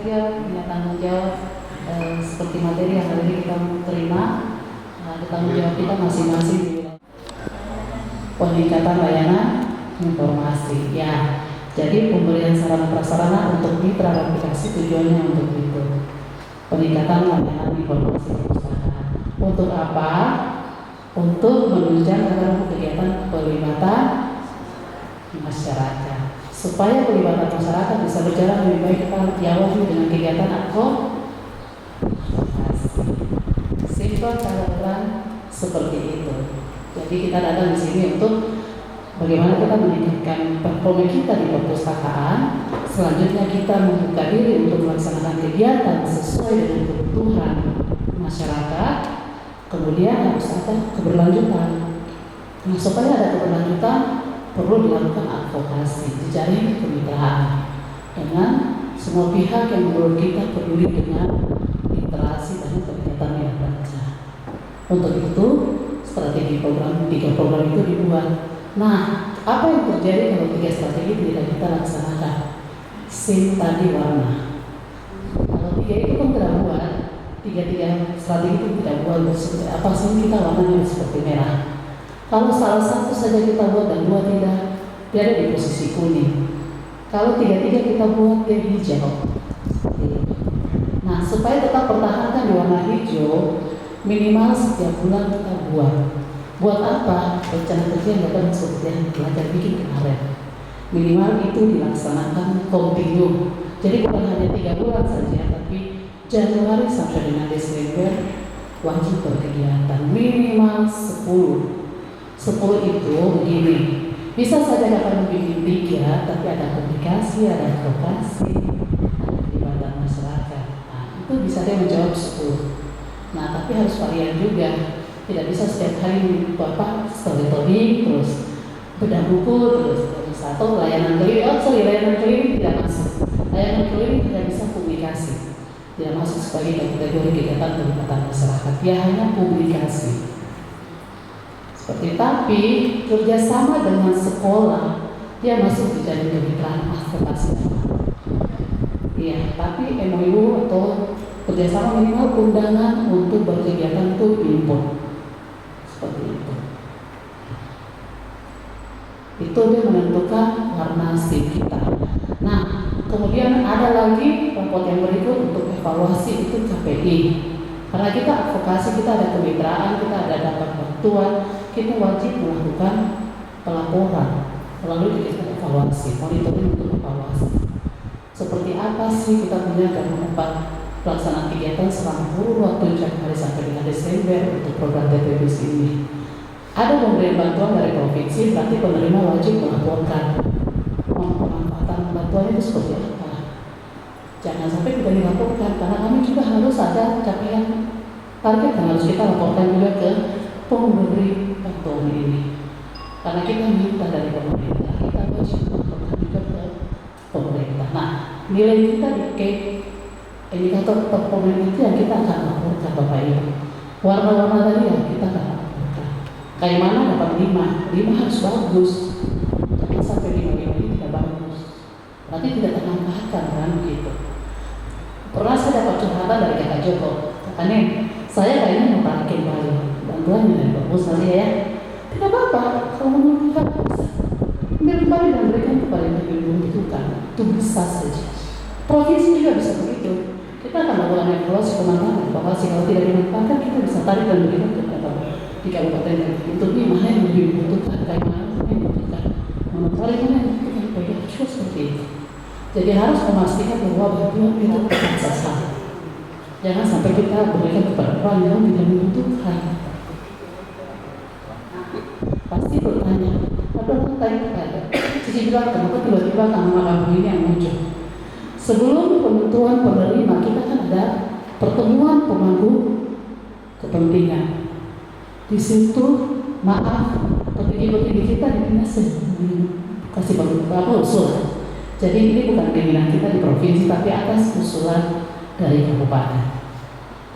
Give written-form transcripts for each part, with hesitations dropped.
juga punya tanggung jawab seperti materi yang hari ini kita terima. Ada tanggung jawab kita masing-masing di wilayah peningkatan layanan informasi. Ya, jadi pemberian sarana prasarana untuk mitra aplikasi tujuannya untuk itu. Peningkatan layanan informasi perusahaan. Untuk apa? Untuk menunjang agar kegiatan pelibatan masyarakat. Supaya pelibatan masyarakat bisa berjalan lebih baik, kita diawali dengan kegiatan advokasi. Simpel cara jalan seperti itu. Jadi kita datang di sini untuk bagaimana kita meningkatkan performa kita di perpustakaan. Selanjutnya kita membuka diri untuk melaksanakan kegiatan sesuai dengan kebutuhan masyarakat. Kemudian harus ada keberlanjutan. Nah, supaya ada keberlanjutan perlu dilakukan advokasi, jejaring kemitraan dengan semua pihak yang menurut kita peduli dengan literasi dan kegiatan yang baca. Untuk itu strategi program, 3 program itu dibuat. Nah, apa yang terjadi kalau 3 strategi tidak kita laksanakan? SIM tadi warna. Kalau 3 itu kan tidak buat, 3 strategi itu tidak buat seperti apa sih, kita warnanya seperti merah. Kalau salah satu saja kita buat dan 2 tidak, dia ada di posisi kuning. Kalau 3 kita buat, dia hijau. Nah, supaya tetap pertahankan di warna hijau, minimal setiap bulan kita buat. Buat apa? Rencana kerja yang dapat seperti yang belajar bikin kemarin. Minimal itu dilaksanakan kontinu. Jadi bukan hanya 3 bulan saja, tapi Januari sampai dengan Desember wajib berkegiatan minimal 10. 10 itu begini, bisa saja dapat membuat 3, tapi ada komunikasi, ada advokasi, ada kegiatan masyarakat. Nah, itu bisa dia menjawab 10. Nah, tapi harus varian juga. Tidak bisa setiap hari Bapak storytelling, terus bedah buku, terus atau layanan keliling. Layanan keliling tidak masuk. Layanan keliling tidak bisa publikasi. Tidak masuk sebagai kategori kegiatan kegiatan masyarakat. Dia hanya publikasi. Seperti tapi kerjasama dengan sekolah dia masuk di jaring kemitraan advokasi. Iya, tapi MOU atau kerjasama minimal undangan untuk berkegiatan itu diimpun. Seperti itu. Itu dia menentukan warna SIM kita. Nah, kemudian ada lagi raport yang berikut untuk evaluasi itu KPI. Karena kita advokasi, kita ada kemitraan, kita ada dapat bantuan, kita wajib melakukan pelaporan melalui kegiatan evaluasi, monitoring untuk evaluasi. Seperti apa sih kita punya dampak pelaksanaan kegiatan selama kurun waktu Januari sampai dengan Desember untuk program TPBC ini. Ada pemberian bantuan dari provinsi, berarti penerima wajib melaporkan pemanfaatan bantuan itu seperti apa. Jangan sampai tidak dilaporkan, karena kami juga harus ada capaian target yang harus kita laporkan juga ke pemberi bantuan ini. Karena kita minta dari pemerintah, kita wajib melaporkan juga ke pemerintah. Nah, nilai kita di indikator performa itu yang kita akan laporkan Bapak Ibu. Warna-warna tadi yang kita akan laporkan. Kayak mana dapat 5 harus bagus. Jangan sampai 5 ini tidak bagus. Berarti tidak termanfaatkan kan gitu. Pernah saya dapat curhatan dari kakak Joko. Katanya, saya kayaknya mau tarikin balik. Bantuannya dari bagus nanti ya. Tidak apa-apa, kalau menurut kita bisa. Ambil kembali dan berikan kepada yang lebih membutuhkan. Itu bisa saja. Provinsi juga bisa begitu. Kita akan melakukan evaluasi pemanfaatan. Evaluasi kalau tidak dimanfaatkan, kita bisa tarik dan berikan kepada di kabupaten yang untuk ini mana yang lebih membutuhkan, kayak mana yang membutuhkan. Mencari mana yang membutuhkan, bagaimana seperti itu. Jadi harus memastikan bahwa bantuan itu tersasar. Jangan sampai kita berikan kepada orang yang tidak membutuhkan. Pasti bertanya, apa tadi ada? Cici bilang, kenapa tiba-tiba nama kamu ini yang muncul? Sebelum penentuan penerima, kita kan ada pertemuan pemangku kepentingan. Di situ, maaf, petinggi-petinggi kita kasih beberapa usulan. Jadi ini bukan keinginan kita di provinsi, tapi atas usulan dari kabupaten.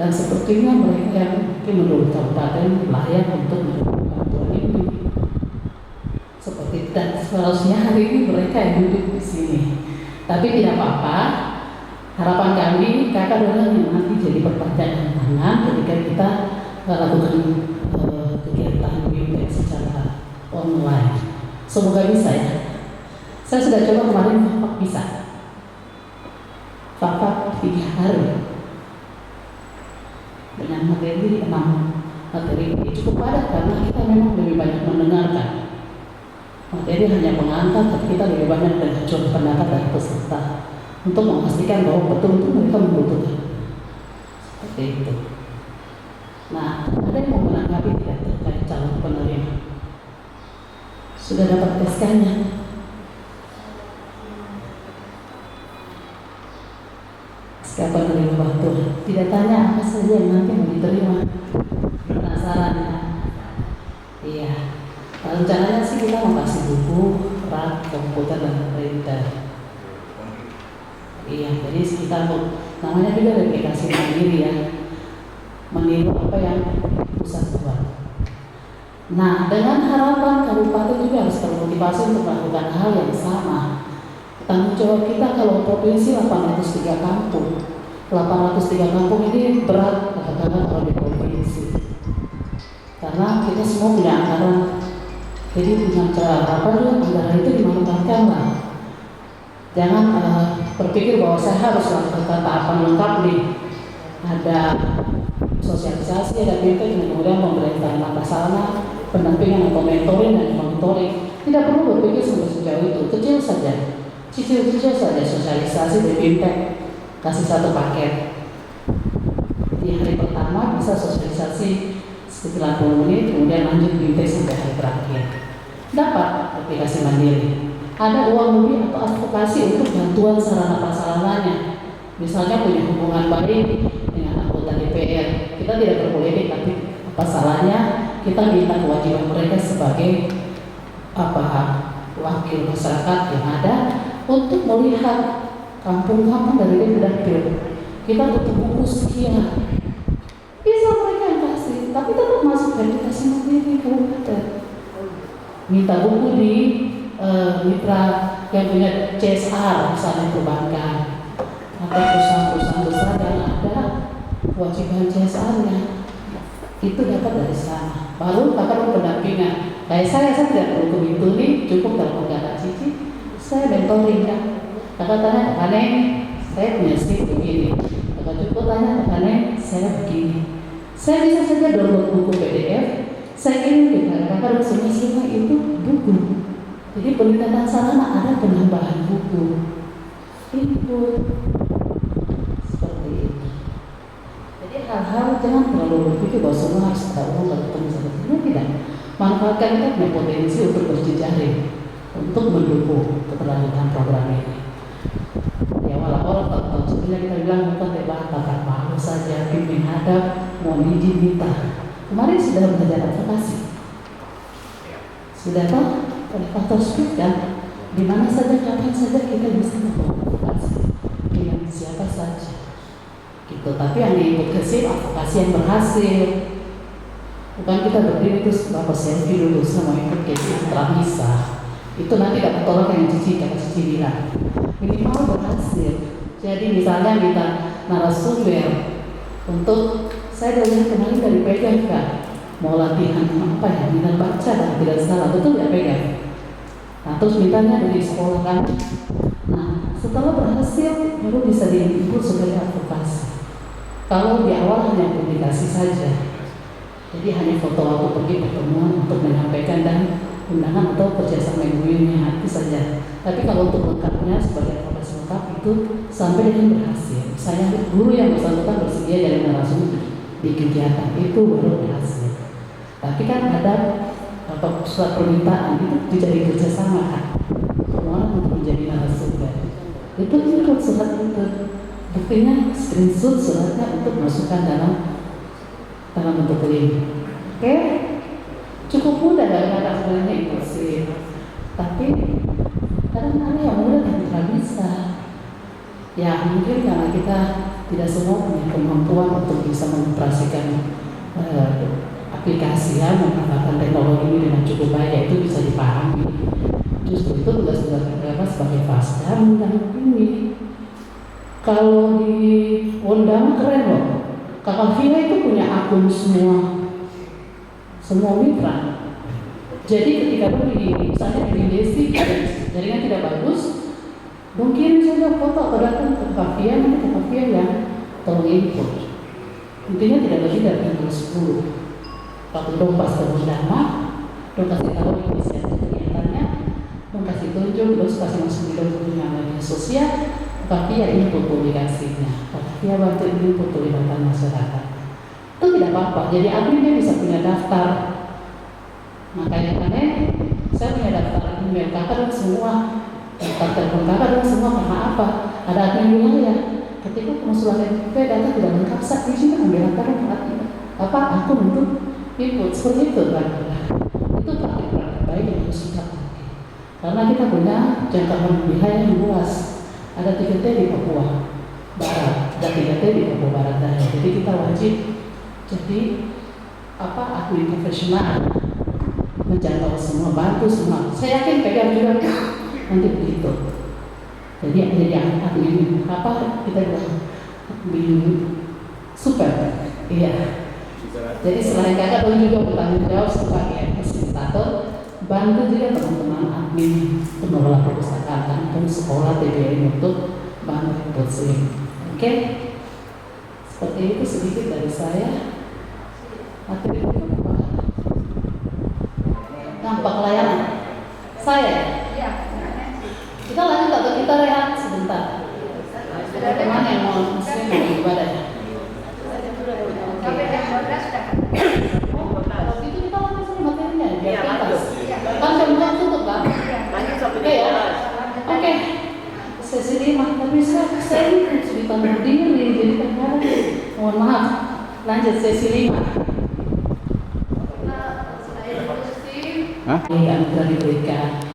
Dan sepertinya mereka yang mungkin menurut kabupaten layak untuk menerima bantuan ini. Dan seharusnya hari ini mereka yang duduk di sini. Tapi tidak apa-apa, Harapan kami kakak adalah yang nanti jadi perpanjangan tangan ketika kita lakukan kegiatan BIMTEK secara online. Semoga bisa ya. Saya sudah coba kemarin Fakfak bisa. Fakfak 3 hari dengan materi 6 materi ini cukup padat karena kita memang lebih banyak mendengarkan. Materi hanya mengantar, tapi kita lebih banyak mendengar pendapat dari peserta untuk memastikan bahwa betul-betul mereka membutuhkan. Seperti itu. Nah, ada yang mau menanggapi tidak terkait calon penerima? Sudah dapat SK-nya? SK penerima bantuan. Tidak tanya apa saja yang nanti mau diterima. Penasaran ya? Iya. Rencananya sih kita mau kasih buku, rak, komputer, dan printer. Iya, jadi kita namanya juga aplikasi mandiri ya, meniru apa yang pusat buat. Nah, dengan harapan kabupaten juga harus termotivasi untuk melakukan hal yang sama. Tanggung jawab kita kalau provinsi 803 kampung, 803 kampung ini berat katakanlah kalau di provinsi, karena kita semua punya anggaran. Jadi dengan cara apa juga anggaran itu dimanfaatkan lah. Jangan berpikir bahwa saya harus melakukan tahapan lengkap nih. Ada sosialisasi, ada BIMTEK, kemudian pemerintahan mata sana, pendampingan atau mentoring dan monitoring. Tidak perlu berpikir sampai sejauh itu, kecil saja, cicil-cicil saja sosialisasi di BIMTEK, kasih satu paket. Di hari pertama bisa sosialisasi 90 menit, kemudian lanjut BIMTEK sampai hari terakhir. Dapat aplikasi mandiri. Ada uang lebih atau advokasi untuk bantuan sarana prasarananya. Misalnya punya hubungan baik dengan anggota DPR, kita tidak berpolemik, tapi apa salahnya kita minta kewajiban mereka sebagai wakil masyarakat yang ada untuk melihat kampung-kampung dari dapil. Kita butuh buku sekian, bisa mereka yang kasih, tapi tetap masuk verifikasi mandiri kabupaten. Minta buku di mitra yang punya CSR, misalnya perbankan atau perusahaan-perusahaan besar yang ada kewajiban CSR-nya, itu dapat dari sana. Baru kakak pendampingan. Kayak saya tidak perlu ke Bintu nih, cukup telepon kakak Cici, saya mentoring kan. Kakak tanya kakak Neng, saya punya skrip begini. Kakak cukup tanya kakak Neng, saya begini. Saya bisa saja download buku PDF, saya kirim ke kakak semua itu buku. Jadi peningkatan sarana ada penambahan buku. Itu seperti itu. Jadi hal-hal jangan terlalu berpikir bahwa semua harus ada uang atau ketemu sebetulnya tidak. Manfaatkan kita punya potensi untuk berjejaring, untuk mendukung keberlanjutan program ini. Ya walau tahun sebelumnya kita bilang bukan debat bakal malu saja, pimpin hadap, mohon izin minta. Kemarin sudah belajar advokasi. Sudah tahu? Oleh faktor speed kan, di mana saja kapan saja kita bisa melakukan dengan siapa saja gitu. Tapi yang diinvokasi advokasi yang berhasil, bukan kita berdiri terus bapak selfie dulu sama advokasi yang bisa. Itu nanti dapat tolak yang Cici, kata Cici bilang minimal berhasil. Jadi misalnya kita narasumber untuk saya dari kemarin dari PGK mau latihan apa ya, minat baca dan tidak salah, betul ya pegang. Nah terus mintanya dari sekolah kan. Nah setelah berhasil baru bisa diinput sebagai advokasi. Kalau di awal hanya publikasi saja, jadi hanya foto waktu pergi pertemuan untuk menyampaikan dan undangan atau kerjasama MOU-nya itu saja. Tapi kalau untuk lengkapnya sebagai advokasi lengkap itu sampai dengan berhasil. Saya guru yang bersangkutan bersedia jadi narasumber di kegiatan itu baru berhasil. Tapi kan ada surat permintaan itu dijadi kerjasama kan, semua untuk menjadi narasumber. Itu ikut surat itu, buktinya screenshot suratnya untuk masukkan dalam bentuk link. Oke, cukup mudah dari kata sebenarnya impulsif. Tapi kadang ada yang mudah dan tidak bisa. Ya mungkin karena kita tidak semua punya kemampuan untuk bisa mengoperasikan aplikasi ya, menggunakan teknologi ini dengan cukup baik, itu bisa dipahami. Justru itu tugas-tugas mereka sebagai FASDA mendampingi. Kalau di Wondama keren loh. Kakak Via itu punya akun semua mitra. Jadi ketika misalnya di Desi jaringan tidak bagus, dong kirim saja foto atau datang ke Kakak Via, nanti Kakak Via yang tolong input. Intinya tidak lebih dari 10. Waktu dong pas ke Wondama, dong kasih tahu inisiatif kegiatannya, dong kasih tunjuk, terus kasih masuk di punya media sosial. Tapi ya ini publikasinya, tapi ya bantu ini pelibatan masyarakat. Itu tidak apa-apa. Jadi adminnya bisa punya daftar. Makanya saya punya daftar email kakak dan semua, daftar telepon kakak dan semua. Karena apa? Ada admin bilang ya, ketika pengusulan NPP data tidak lengkap, saat ini kan ambil daftar apa? Aku untuk input seperti itu kan? Itu praktik-praktik baik yang harus kita pakai. Karena kita punya jangkauan wilayah yang luas. Ada 3T di Papua Barat, ada 3T di Papua Barat Daya. Jadi kita wajib jadi admin profesional, menjangkau semua, bantu semua. Saya yakin pegang juga nanti begitu. Jadi admin kita bilang super, iya. Jadi selain kakak pun juga bertanggung jawab sebagai fasilitator. Bantu juga teman-teman admin pengelola perpustakaan dan sekolah TBM untuk bantu posting. Oke, seperti itu sedikit dari saya. Materi itu apa? Dampak layanan. Saya. Kita lanjut atau kita rehat sebentar? Ada teman yang mau muslim mau ibadah. Sampai jam 12 sudah. Kalau gitu kita lanjut materinya. Iya, lanjut. Kan jam tutup kan? Oke ya. Oke. Sesi 5, tapi saya ini cerita berdiri, jadi kadang mohon maaf. Lanjut sesi 5. Hah? Yang diberikan.